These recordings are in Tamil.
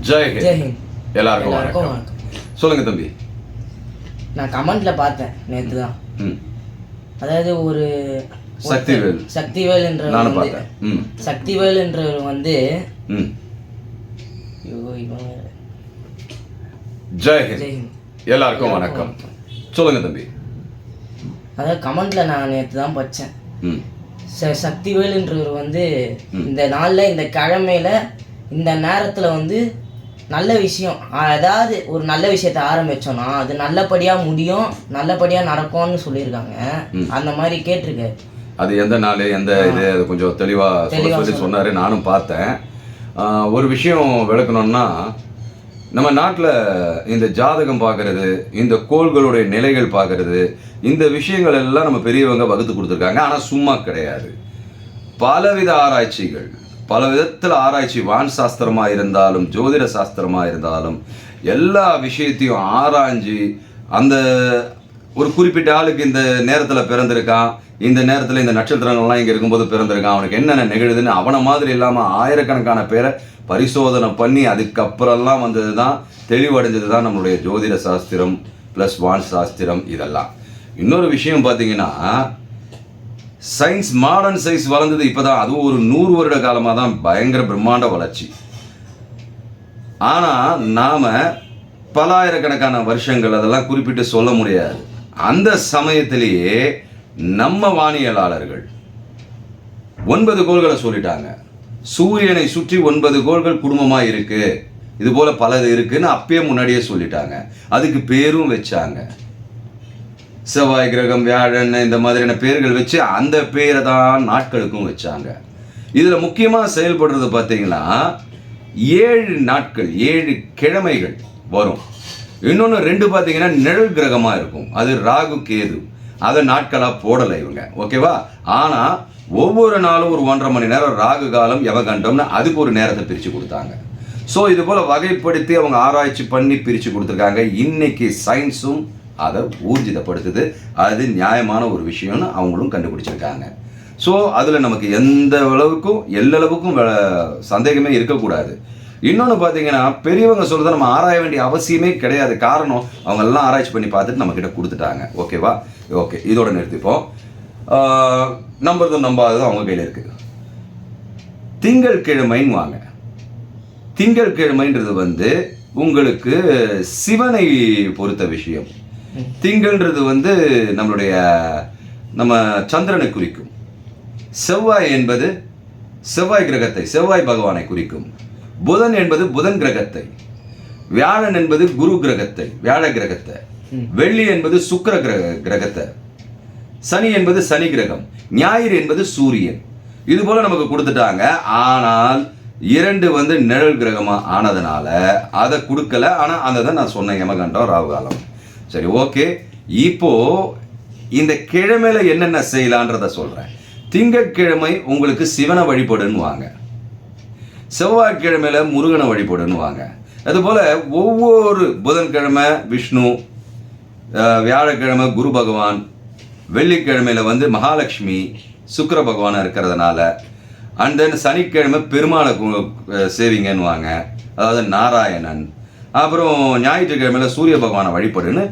ஜெய்ஹிந்த். எல்லாருக்கும் வணக்கம். சொல்லுங்க தம்பி. நான் கமெண்ட்ல பார்த்தேன் நேற்று தான். அதாவது ஒரு சக்திவேல் என்றவர் வந்து ஜெய்ஹிந்த். எல்லாருக்கும் வணக்கம். சொல்லுங்க தம்பி. அதாவது கமெண்ட்ல நான் நேற்று தான் படித்தேன். சக்திவேல் என்றவர் வந்து இந்த நாளில் இந்த கிழமையில இந்த நேரத்தில் வந்து நல்ல விஷயம், அதாவது ஒரு நல்ல விஷயத்த ஆரம்பிச்சோம்னா அது நல்லபடியாக முடியும், நல்லபடியாக நடக்கும்னு சொல்லியிருக்காங்க. அந்த மாதிரி கேட்டிருக்காரு. அது எந்த நாள் எந்த இது அது கொஞ்சம் தெளிவாக சொன்னார். நானும் பார்த்தேன். ஒரு விஷயம் விளக்கணும்னா, நம்ம நாட்டில் இந்த ஜாதகம் பார்க்கறது, இந்த கோள்களுடைய நிலைகள் பார்க்கறது, இந்த விஷயங்கள் எல்லாம் நம்ம பெரியவங்க வகுத்து கொடுத்துருக்காங்க. ஆனால் சும்மா கிடையாது. பலவித ஆராய்ச்சிகள், பல விதத்தில் ஆராய்ச்சி, வான் சாஸ்திரமாக இருந்தாலும் ஜோதிட சாஸ்திரமாக இருந்தாலும் எல்லா விஷயத்தையும் ஆராய்ஞ்சி அந்த ஒரு குறிப்பிட்ட ஆளுக்கு இந்த நேரத்தில் பிறந்திருக்கான், இந்த நேரத்தில் இந்த நட்சத்திரங்கள்லாம் இங்கே இருக்கும்போது பிறந்திருக்கான், அவனுக்கு என்னென்ன நிகழுதுன்னு அவனை மாதிரி இல்லாமல் ஆயிரக்கணக்கான பேரை பரிசோதனை பண்ணி அதுக்கப்புறம்லாம் வந்தது தான், தெளிவடைஞ்சது தான் நம்மளுடைய ஜோதிட சாஸ்திரம் ப்ளஸ் வான் சாஸ்திரம். இதெல்லாம் இன்னொரு விஷயம் பார்த்தீங்கன்னா, சயின்ஸ், மாடர்ன் சயின்ஸ் வளர்ந்தது இப்போதான். அதுவும் ஒரு 100 வருட காலமாக தான் பயங்கர பிரம்மாண்ட வளர்ச்சி. ஆனால் நாம் பலாயிரக்கணக்கான வருஷங்கள் அதெல்லாம் குறிப்பிட்டு சொல்ல முடியாது. அந்த சமயத்திலேயே நம்ம வானியலாளர்கள் 9 கோள்களை சொல்லிட்டாங்க. சூரியனை சுற்றி 9 கோள்கள் குடும்பமாக இருக்கு, இது போல பலது இருக்குன்னு அப்பயே முன்னாடியே சொல்லிட்டாங்க. அதுக்கு பேரும் வச்சாங்க. செவ்வாய் கிரகம், வியாழன், இந்த மாதிரியான பேர்கள் வச்சு அந்த பேரை தான் நாட்களுக்கும் வச்சாங்க. இதில் முக்கியமாக செயல்படுறது பார்த்தீங்கன்னா 7 நாட்கள் 7 கிழமைகள் வரும். இன்னொன்று 2 பார்த்தீங்கன்னா நிழல் கிரகமாக இருக்கும். அது ராகு கேது. அதை நாட்களாக போடலை இவங்க, ஓகேவா? ஆனால் ஒவ்வொரு நாளும் ஒரு 1.5 மணி நேரம் ராகு காலம், யமகண்டம்னு அதுக்கு ஒரு நேரத்தை பிரித்து கொடுத்தாங்க. ஸோ இது போல் வகைப்படுத்தி அவங்க ஆராய்ச்சி பண்ணி பிரித்து கொடுத்துருக்காங்க. இன்னைக்கு சயின்ஸும் அதை ஊர்ஜிதப்படுத்துது. அது நியாயமான ஒரு விஷயம்னு அவங்களும் கண்டுபிடிச்சிருக்காங்க. ஸோ அதில் நமக்கு எந்த அளவுக்கும் எல்லளவுக்கும் சந்தேகமே இருக்கக்கூடாது. இன்னொன்று பார்த்தீங்கன்னா, பெரியவங்க சொல்கிறத நம்ம ஆராய வேண்டிய அவசியமே கிடையாது. காரணம், அவங்க எல்லாம் ஆராய்ச்சி பண்ணி பார்த்துட்டு நம்மக்கிட்ட கொடுத்துட்டாங்க, ஓகேவா? ஓகே, இதோட நிறுத்திப்போம். நம்புறதும் நம்பாததும் அவங்க கையில் இருக்குது. திங்கட்கிழமைன்னு வாங்க. திங்கட்கிழமைன்றது வந்து உங்களுக்கு சிவனை பொறுத்த விஷயம். திங்கள்ன்றது வந்து நம்ம சந்திரனை குறிக்கும். செவ்வாய் என்பது செவ்வாய் கிரகத்தை, செவ்வாய் பகவானை குறிக்கும். புதன் என்பது புதன் கிரகத்தை. வியாழன் என்பது குரு கிரகத்தை, வியாழ கிரகத்தை. வெள்ளி என்பது சுக்கிர கிரகத்தை. சனி என்பது சனி கிரகம். ஞாயிறு என்பது சூரியன். இது போல நமக்கு கொடுத்துட்டாங்க. ஆனால் 2 வந்து நிழல் கிரகமா ஆனதுனால அதை கொடுக்கல. ஆனால் அந்த தான் நான் சொன்னேன், யமகண்டம், ராகுகாலம். சரி, ஓகே. இப்போ இந்த கிழமையில என்னென்ன செய்யலான்றத சொல்றேன். திங்கட்கிழமை உங்களுக்கு சிவனை வழிபடுன்னு வாங்க. செவ்வாய்க்கிழமையில முருகனை வழிபடுன்னு வாங்க. அதுபோல ஒவ்வொரு புதன்கிழமை விஷ்ணு, வியாழக்கிழமை குரு பகவான், வெள்ளிக்கிழமையில வந்து மகாலட்சுமி, சுக்கிர பகவான் இருக்கிறதுனால, அண்ட் தென் சனிக்கிழமை பெருமாளை சேவிங்கன்னு வாங்க, அதாவது நாராயணன். அப்புறம் ஞாயிற்றுக்கிழமையில சூரிய பகவானை வழிபடுன்னு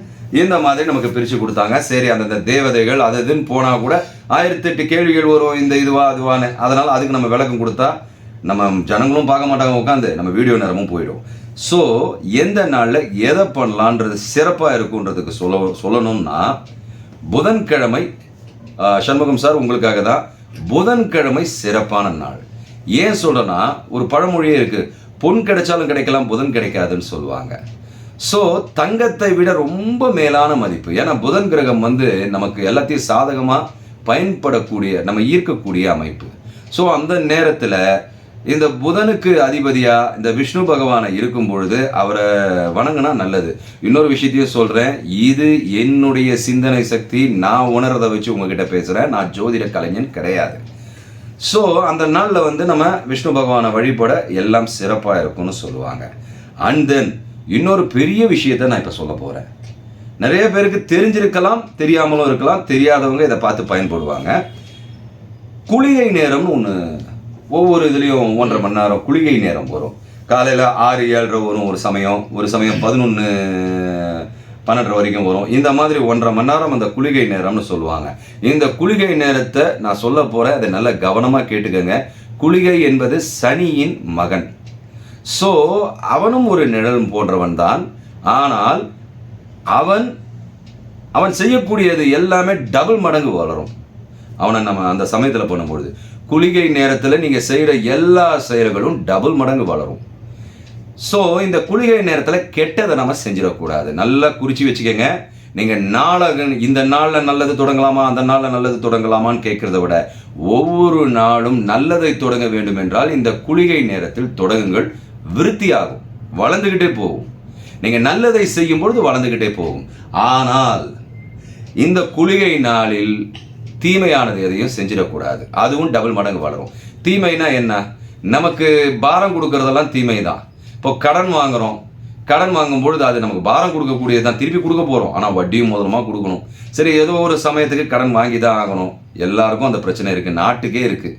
இந்த மாதிரி நமக்கு பிரித்து கொடுத்தாங்க. சரி, அந்தந்த தேவதைகள் அது இதுன்னு போனால் கூட 1008 கேள்விகள் வரும், இந்த இதுவா அதுவான்னு. அதனால் அதுக்கு நம்ம விளக்கம் கொடுத்தா நம்ம ஜனங்களும் பார்க்க மாட்டாங்க, உட்காந்து நம்ம வீடியோ நேரமும் போயிடும். ஸோ எந்த நாளில் எதை பண்ணலான்றது சிறப்பாக இருக்குன்றதுக்கு சொல்லணும்னா, புதன்கிழமை, சண்முகம் சார் உங்களுக்காக தான், புதன்கிழமை சிறப்பான நாள். ஏன் சொல்கிறேன்னா, ஒரு பழமொழியே இருக்குது, பொன் கிடைச்சாலும் கிடைக்கலாம், புதன் கிடைக்காதுன்னு சொல்லுவாங்க. ஸோ தங்கத்தை விட ரொம்ப மேலான மதிப்பு. ஏன்னா புதன் கிரகம் வந்து நமக்கு எல்லாத்தையும் சாதகமாக பயன்படக்கூடிய, நம்ம ஈர்க்கக்கூடிய அமைப்பு. ஸோ அந்த நேரத்தில் இந்த புதனுக்கு அதிபதியாக இந்த விஷ்ணு பகவானை இருக்கும் பொழுது அவரை வணங்கினா நல்லது. இன்னொரு விஷயத்தையும் சொல்கிறேன், இது என்னுடைய சிந்தனை சக்தி, நான் உணர்றதை வச்சு உங்ககிட்ட பேசுகிறேன். நான் ஜோதிட கலைஞன் கிடையாது. ஸோ அந்த நாளில் வந்து நம்ம விஷ்ணு பகவானை வழிபட எல்லாம் சிறப்பாக இருக்கும்னு சொல்லுவாங்க. அண்ட் தென் இன்னொரு பெரிய விஷயத்தை நான் இப்போ சொல்ல போகிறேன். நிறைய பேருக்கு தெரிஞ்சிருக்கலாம், தெரியாமலும் இருக்கலாம். தெரியாதவங்க இதை பார்த்து பயன்படுவாங்க. குளிகை நேரம்னு ஒன்று ஒவ்வொரு இதுலேயும் 1.5 மணி நேரம் குளிகை நேரம் வரும். காலையில் 6, 7:30 வரும் ஒரு சமயம் 11, 12 வரைக்கும் வரும். இந்த மாதிரி 1.5 மணி நேரம் அந்த குளிகை நேரம்னு சொல்லுவாங்க. இந்த குளிகை நேரத்தை நான் சொல்ல போகிறேன், அதை நல்லா கவனமாக கேட்டுக்கங்க. குளிகை என்பது சனியின் மகன். ஸோ அவனும் ஒரு நிழல் போன்றவன் தான். ஆனால் அவன் செய்யக்கூடியது எல்லாமே டபுள் மடங்கு வளரும். அவனை நம்ம அந்த சமயத்தில் பண்ணும்பொழுது குளிகை நேரத்தில் நீங்கள் செய்கிற எல்லா செயல்களும் டபுள் மடங்கு வளரும். ஸோ இந்த குளிகை நேரத்தில் கெட்டதை நம்ம செஞ்சிடக்கூடாது. நல்லா குறித்து வச்சுக்கோங்க. நீங்கள் இந்த நாளில் நல்லது தொடங்கலாமா, அந்த நாளில் நல்லது தொடங்கலாமான்னு கேட்குறத விட ஒவ்வொரு நாளும் நல்லதை தொடங்க வேண்டும் என்றால் இந்த குளிகை நேரத்தில் தொடங்குங்கள். விருத்தியாகும், வளர்ந்துக்கிட்டே போகும். நீங்கள் நல்லதை செய்யும் பொழுது வளர்ந்துக்கிட்டே போகும். ஆனால் இந்த குளிகை நாளில் தீமையானது எதையும் செஞ்சிடக்கூடாது. அதுவும் டபுள் மடங்கு வளரும். தீமைனா என்ன? நமக்கு பாரம் கொடுக்கறதெல்லாம் தீமை தான். இப்போ கடன் வாங்குகிறோம், கடன் வாங்கும் பொழுது அது நமக்கு பாரம் கொடுக்கக்கூடியது தான், திருப்பி கொடுக்க போகிறோம். ஆனால் வட்டியும் முதலமாக கொடுக்கணும். சரி, ஏதோ ஒரு சமயத்துக்கு கடன் வாங்கி தான் ஆகணும். எல்லாருக்கும் அந்த பிரச்சனை இருக்குது, நாட்டுக்கே இருக்குது.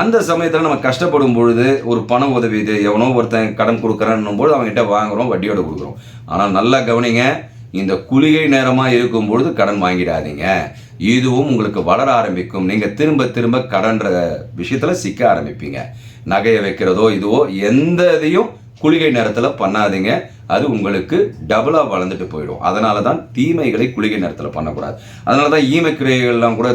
அந்த சமயத்தில் நம்ம கஷ்டப்படும் பொழுது ஒரு பண உதவி, இது எவனோ ஒருத்தன் கடன் கொடுக்குறான்னும் போது அவங்ககிட்ட வாங்குகிறோம், வட்டியோடு கொடுக்குறோம். ஆனால் நல்லா கவனிங்க, இந்த குளிகை நேரமாக இருக்கும் பொழுது கடன் வாங்கிடாதீங்க. இதுவும் உங்களுக்கு வளர ஆரம்பிக்கும். நீங்கள் திரும்ப திரும்ப கடன்ற விஷயத்தில் சிக்க ஆரம்பிப்பீங்க. நகையை வைக்கிறதோ இதுவோ எந்த இதையும் குளிகை நேரத்தில் பண்ணாதீங்க. அது உங்களுக்கு டபுளாக வளர்ந்துட்டு போயிடும். அதனால தான் தீமைகளை குளிகை நேரத்தில் பண்ணக்கூடாது. அதனால தான் ஈமக்கிரைகள்லாம் கூட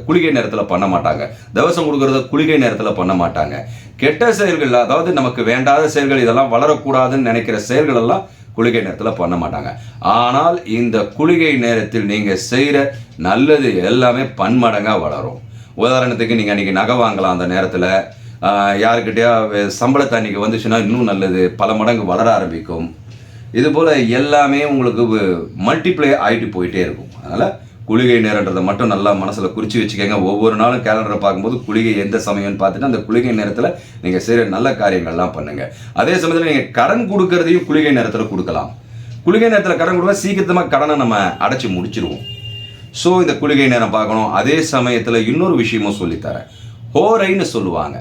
குளிகை நேரத்தில் பண்ண மாட்டாங்க. தவசம் கொடுக்கறத குளிகை நேரத்தில் பண்ண மாட்டாங்க. கெட்ட செயல்கள், அதாவது நமக்கு வேண்டாத செயல்கள், இதெல்லாம் வளரக்கூடாதுன்னு நினைக்கிற செயல்கள் எல்லாம் குளிகை நேரத்தில் பண்ண மாட்டாங்க. ஆனால் இந்த குளிகை நேரத்தில் நீங்கள் செய்கிற நல்லது எல்லாமே பன்மடங்காக வளரும். உதாரணத்துக்கு நீங்கள் அன்றைக்கி நகை வாங்கலாம். அந்த நேரத்தில் யாருக்கிட்டையா சம்பளத்தை அன்றைக்கி வந்துச்சுன்னா இன்னும் நல்லது, பல மடங்கு வளர ஆரம்பிக்கும். இதுபோல் எல்லாமே உங்களுக்கு மல்டிப்ளை ஆகிட்டு போயிட்டே இருக்கும். அதனால் குளிகை நேரன்றதை மட்டும் நல்லா மனசில் குறித்து வச்சுக்கோங்க. ஒவ்வொரு நாளும் கேலண்டரை பார்க்கும்போது குளிகை எந்த சமயம்னு பார்த்துட்டு அந்த குளிகை நேரத்தில் நீங்கள் செய்கிற நல்ல காரியங்கள்லாம் பண்ணுங்கள். அதே சமயத்தில் நீங்கள் கடன் கொடுக்கறதையும் குளிகை நேரத்தில் கொடுக்கலாம். குளிகை நேரத்தில் கடன் கொடுத்தா சீக்கிரமாக கடனை நம்ம அடைச்சி முடிச்சிடுவோம். ஸோ இந்த குளிகை நேரம் பார்க்கணும். அதே சமயத்தில் இன்னொரு விஷயமும் சொல்லித்தரேன். ஹோரைன்னு சொல்லுவாங்க.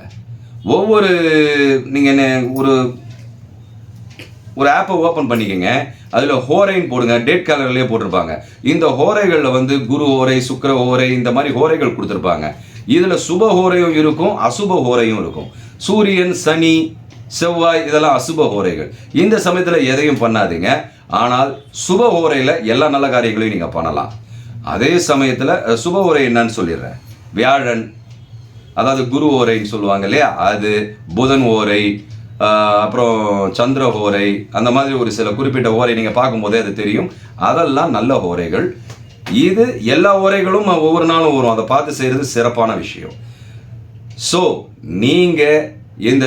ஒவ்வொரு நீங்கள் ஒரு ஆப்பை ஓப்பன் பண்ணிக்கோங்க. அதில் ஹோரைன்னு போடுங்க. டேட் கேலண்டர்லேயே போட்டிருப்பாங்க. இந்த ஹோரைகளில் வந்து குரு ஹோரை, சுக்கிர ஹோரை, இந்த மாதிரி ஹோரைகள் கொடுத்துருப்பாங்க. இதில் சுப ஹோரையும் இருக்கும், அசுப ஹோரையும் இருக்கும். சூரியன், சனி, செவ்வாய் இதெல்லாம் அசுப ஹோரைகள். இந்த சமயத்தில் எதையும் பண்ணாதீங்க. ஆனால் சுப ஹோரையில் எல்லா நல்ல காரியங்களையும் நீங்கள் பண்ணலாம். அதே சமயத்தில் சுப ஹோரை என்னன்னு சொல்லிடுறேன். வியாழன், அதாவது குரு ஓரைன்னு சொல்லுவாங்க இல்லையா, அது புதன் ஓரை, அப்புறம் சந்திர ஓரை, அந்த மாதிரி ஒரு சில குறிப்பிட்ட ஓரை நீங்கள் பார்க்கும்போதே அது தெரியும். அதெல்லாம் நல்ல ஓரைகள். இது எல்லா ஓரைகளும் ஒவ்வொரு நாளும் வரும். அதை பார்த்து செய்கிறது சிறப்பான விஷயம். ஸோ நீங்கள் இந்த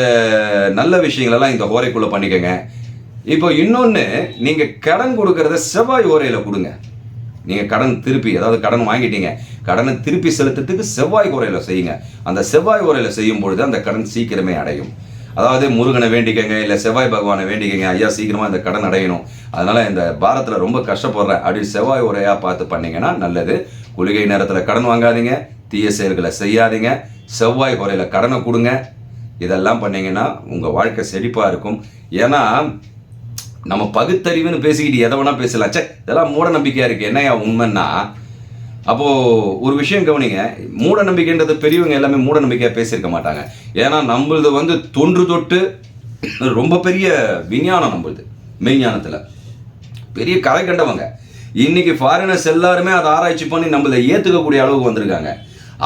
நல்ல விஷயங்களெல்லாம் இந்த ஓரைக்குள்ளே பண்ணிக்கோங்க. இப்போ இன்னொன்று, நீங்கள் கடன் கொடுக்கறத செவ்வாய் ஓரையில் கொடுங்க. நீங்கள் கடன் திருப்பி, அதாவது கடன் வாங்கிட்டீங்க, கடனை திருப்பி செலுத்துறதுக்கு செவ்வாய் ஓரையில் செய்யுங்க. அந்த செவ்வாய் ஓரையில் செய்யும் பொழுது அந்த கடன் சீக்கிரமே அடையும். அதாவது முருகனை வேண்டிக்கங்க, இல்லை செவ்வாய் பகவானை வேண்டிக்கங்க, ஐயா சீக்கிரமாக இந்த கடன் அடையணும், அதனால் இந்த பாரத்தில் ரொம்ப கஷ்டப்படுறேன் அப்படின்னு செவ்வாய் உரையாக பார்த்து பண்ணிங்கன்னா நல்லது. குளிகை நேரத்தில் கடன் வாங்காதீங்க, தீய செயல்களை செய்யாதீங்க, செவ்வாய் உரையில் கடனை கொடுங்க. இதெல்லாம் பண்ணிங்கன்னா உங்கள் வாழ்க்கை செழிப்பாக இருக்கும். ஏன்னா நம்ம பகுத்தறிவுன்னு பேசிக்கிட்டு எதை வேணால் பேசலாம். இதெல்லாம் மூட நம்பிக்கையாக இருக்குது. என்னையா உண்மைன்னா, அப்போது ஒரு விஷயம் கவனிங்க. மூட நம்பிக்கைன்றது பெரியவங்க எல்லாமே மூட நம்பிக்கையாக பேசியிருக்க மாட்டாங்க. ஏன்னா நம்மளது வந்து தொன்று தொட்டு ரொம்ப பெரிய விஞ்ஞானம். நம்மளுது மெய்ஞானத்தில் பெரிய கரை கண்டவங்க. இன்னைக்கு ஃபாரினர்ஸ் எல்லாருமே அதை ஆராய்ச்சி பண்ணி நம்மளை ஏற்றுக்கக்கூடிய அளவுக்கு வந்திருக்காங்க.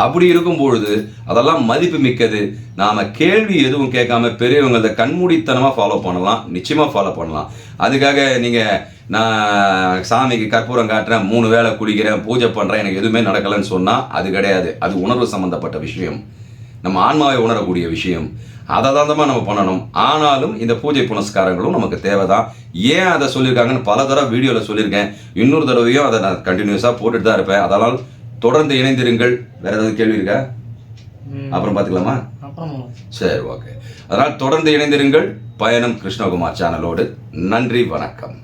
அப்படி இருக்கும் பொழுது அதெல்லாம் மதிப்பு மிக்கது. நாம் கேள்வி எதுவும் கேட்காம பெரியவங்கள கண்மூடித்தனமாக ஃபாலோ பண்ணலாம், நிச்சயமாக ஃபாலோ பண்ணலாம். அதுக்காக நீங்கள் நான் சாமிக்கு கற்பூரம் காட்டுறேன், 3 வேளை குளிக்கிறேன், பூஜை பண்ணுறேன், எனக்கு எதுவுமே நடக்கலைன்னு சொன்னால் அது கிடையாது. அது உணர்வு சம்மந்தப்பட்ட விஷயம், நம்ம ஆன்மாவை உணரக்கூடிய விஷயம். அதை தான் நம்ம பண்ணணும். ஆனாலும் இந்த பூஜை புனஸ்காரங்களும் நமக்கு தேவை தான். ஏன் அதை சொல்லியிருக்காங்கன்னு பல தடவை வீடியோவில் சொல்லியிருக்கேன். இன்னொரு தடவையும் அதை நான் கண்டினியூஸாக போட்டுட்டு தான் இருப்பேன். அதனால் தொடர்ந்து இணைந்திருங்கள். வேற ஏதாவது கேள்வி இருக்கா? அப்புறம் பார்த்துக்கலாமா? சரி, ஓகே. அதனால் தொடர்ந்து இணைந்திருங்கள் பயணம் கிருஷ்ணகுமார் சேனலோடு. நன்றி, வணக்கம்.